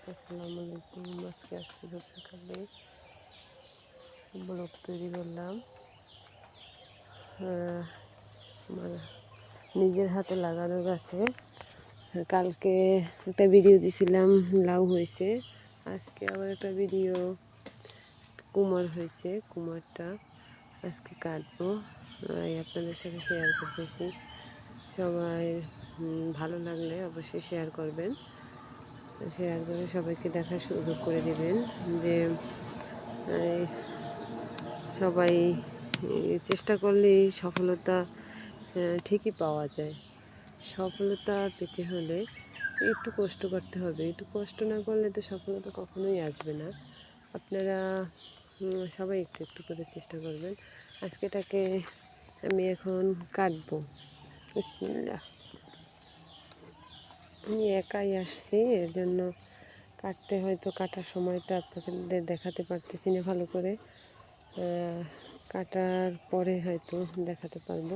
Guys, আসসালামু আলাইকুম। আজকে আসছি সকালে ব্লগ তৈরি করলাম। আমার নিজের হাতে লাগানো গাছে কালকে একটা ভিডিও দিছিলাম, লাউ হয়েছে। আজকে আবার একটা ভিডিও কুমার হয়েছে, কুমারটা আজকে কাটবো, আপনাদের সাথে শেয়ার করতেছি। সবাই ভালো লাগলে অবশ্যই শেয়ার করবেন, শেয়ার করে সবাইকে দেখার সুযোগ করে দিবেন। যে সবাই চেষ্টা করলেই সফলতা ঠিকই পাওয়া যায়। সফলতা পেতে হলে একটু কষ্ট করতে হবে, একটু কষ্ট না করলে তো সফলতা কখনোই আসবে না। আপনারা সবাই একটু একটু করে চেষ্টা করবেন। আজকে এটাকে আমি এখন কাটবো। বিসমিল্লাহ। আমি একাই আসছি, এর জন্য কাটতে হয়তো কাটার সময়টা আপনাদের দেখাতে পারতেছি না ভালো করে। কাটার পরে হয়তো দেখাতে পারবো।